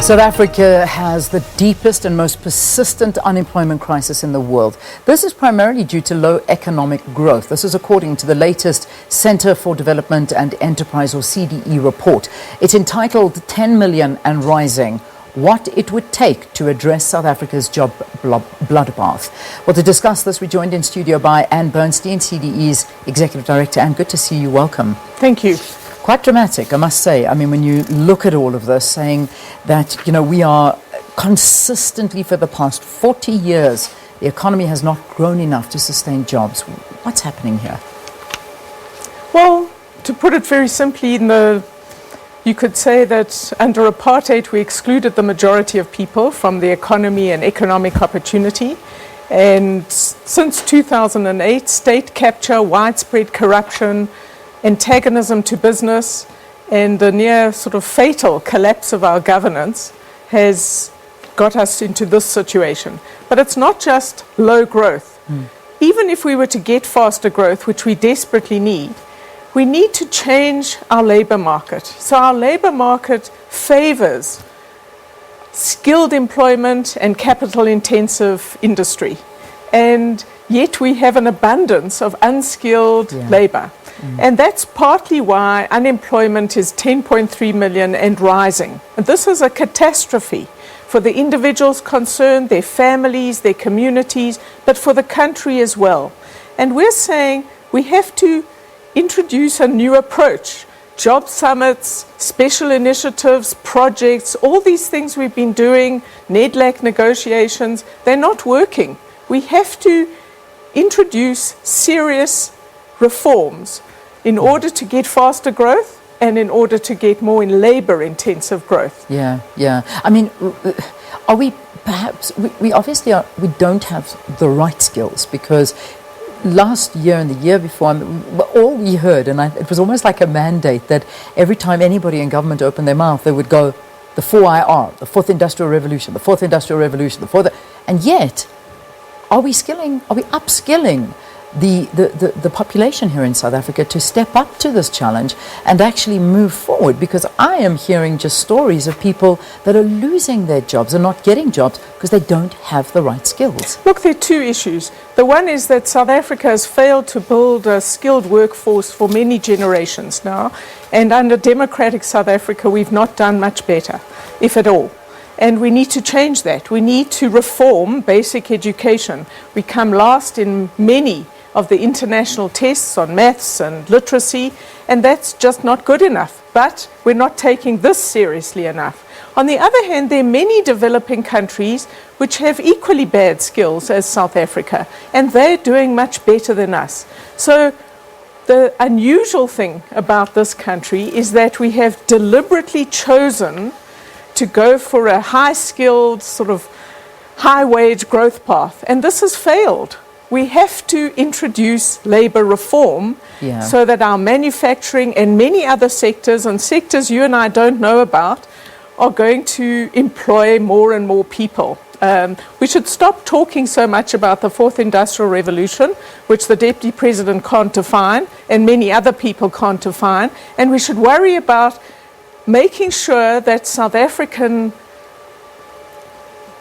South Africa has the deepest and most persistent unemployment crisis in the world. This is primarily due to low economic growth. This is according to the latest Centre for Development and Enterprise, or CDE, report. It's entitled 10 Million and Rising: What it would take to address South Africa's job bloodbath. Well, to discuss this, we're joined in studio by Ann Bernstein, CDE's Executive Director. Ann, good to see you. Welcome. Thank you. Quite dramatic, I must say. I mean, when you look at all of this, saying that, we are consistently for the past 40 years, the economy has not grown enough to sustain jobs. What's happening here? Well, to put it very simply, you could say that under apartheid, we excluded the majority of people from the economy and economic opportunity. And since 2008, state capture, widespread corruption, antagonism to business, and the near sort of fatal collapse of our governance has got us into this situation. But it's not just low growth. Even if we were to get faster growth, which we desperately need, we need to change our labor market. So our labor market favors skilled employment and capital-intensive industry. And yet we have an abundance of unskilled labor. And that's partly why unemployment is 10.3 million and rising. And this is a catastrophe for the individuals concerned, their families, their communities, but for the country as well. And we're saying we have to introduce a new approach. Job summits, special initiatives, projects, all these things we've been doing, NEDLAC negotiations, they're not working. We have to introduce serious reforms in order to get faster growth and in order to get more in labor-intensive growth. Yeah. I mean, are we perhaps, we obviously we don't have the right skills, because last year and the year before, all we heard, and it was almost like a mandate, that every time anybody in government opened their mouth, they would go, the 4IR, the fourth industrial revolution, the fourth industrial revolution, and yet, are we upskilling the population here in South Africa to step up to this challenge and actually move forward? Because I am hearing just stories of people that are losing their jobs and not getting jobs because they don't have the right skills. Look, there are two issues. The one is that South Africa has failed to build a skilled workforce for many generations now, and under democratic South Africa we've not done much better, if at all. And we need to change that. We need to reform basic education. We come last in many of the international tests on maths and literacy, and that's just not good enough. But we're not taking this seriously enough. On the other hand, there are many developing countries which have equally bad skills as South Africa, and they're doing much better than us. So the unusual thing about this country is that we have deliberately chosen to go for a high-skilled, sort of high-wage growth path, and this has failed. We have to introduce labor reform so that our manufacturing and many other sectors, and sectors you and I don't know about, are going to employ more and more people. We should stop talking so much about the fourth industrial revolution, which the Deputy President can't define and many other people can't define, and we should worry about making sure that South African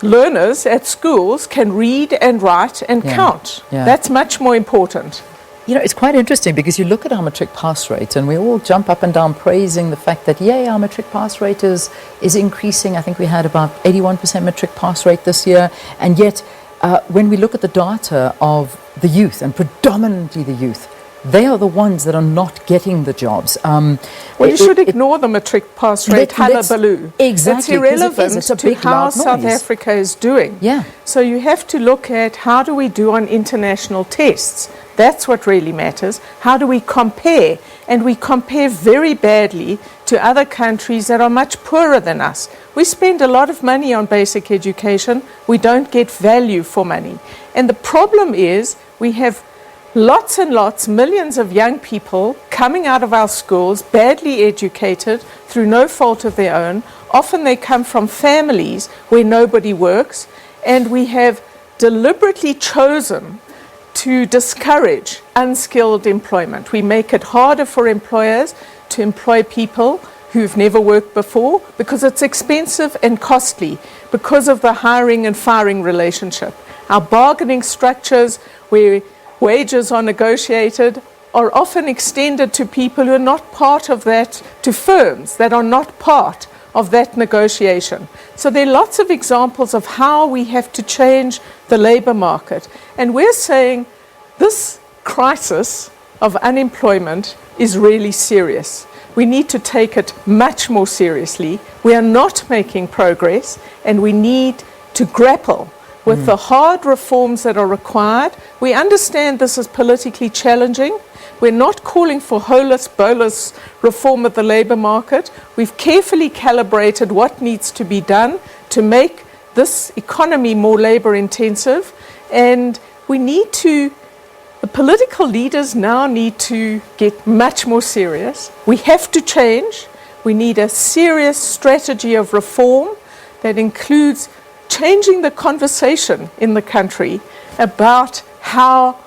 learners at schools can read and write and count. That's much more important. It's quite interesting, because you look at our matric pass rate and we all jump up and down praising the fact that, our matric pass rate is increasing. I think we had about 81% matric pass rate this year. And yet, when we look at the data of the youth, and predominantly the youth, they are the ones that are not getting the jobs. Well, you should ignore the matric pass rate hullabaloo. Exactly. It's irrelevant to how South Africa is doing. So you have to look at, how do we do on international tests? That's what really matters. How do we compare? And we compare very badly to other countries that are much poorer than us. We spend a lot of money on basic education. We don't get value for money. And the problem is, we have lots and lots, millions of young people coming out of our schools, badly educated, through no fault of their own. Often they come from families where nobody works, and we have deliberately chosen to discourage unskilled employment. We make it harder for employers to employ people who've never worked before, because it's expensive and costly because of the hiring and firing relationship. Our bargaining structures where wages are negotiated are often extended to people who are not part of that, to firms that are not part of that negotiation. So there are lots of examples of how we have to change the labour market. And we're saying this crisis of unemployment is really serious. We need to take it much more seriously. We are not making progress, and we need to grapple with the hard reforms that are required. We understand this is politically challenging. We're not calling for holus bolus reform of the labour market. We've carefully calibrated what needs to be done to make this economy more labour intensive, and we need to, the political leaders now need to get much more serious. We have to change. We need a serious strategy of reform that includes changing the conversation in the country about how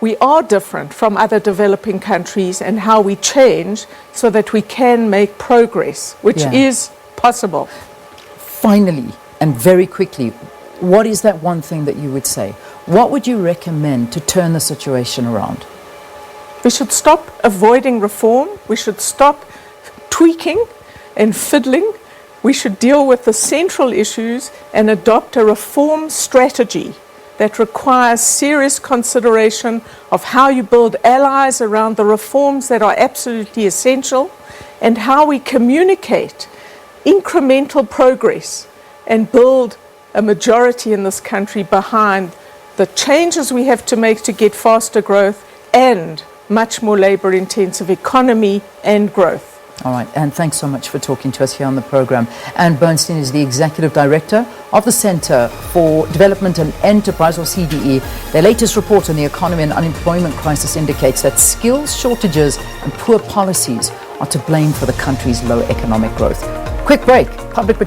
we are different from other developing countries and how we change so that we can make progress, which is possible. Finally, and very quickly, what is that one thing that you would say? What would you recommend to turn the situation around? We should stop avoiding reform. We should stop tweaking and fiddling. We should deal with the central issues and adopt a reform strategy that requires serious consideration of how you build allies around the reforms that are absolutely essential, and how we communicate incremental progress and build a majority in this country behind the changes we have to make to get faster growth and much more labour-intensive economy and growth. All right, Ann, thanks so much for talking to us here on the program. Ann Bernstein is the Executive Director of the Centre for Development and Enterprise, or CDE. Their latest report on the economy and unemployment crisis indicates that skills shortages and poor policies are to blame for the country's low economic growth. Quick break. Public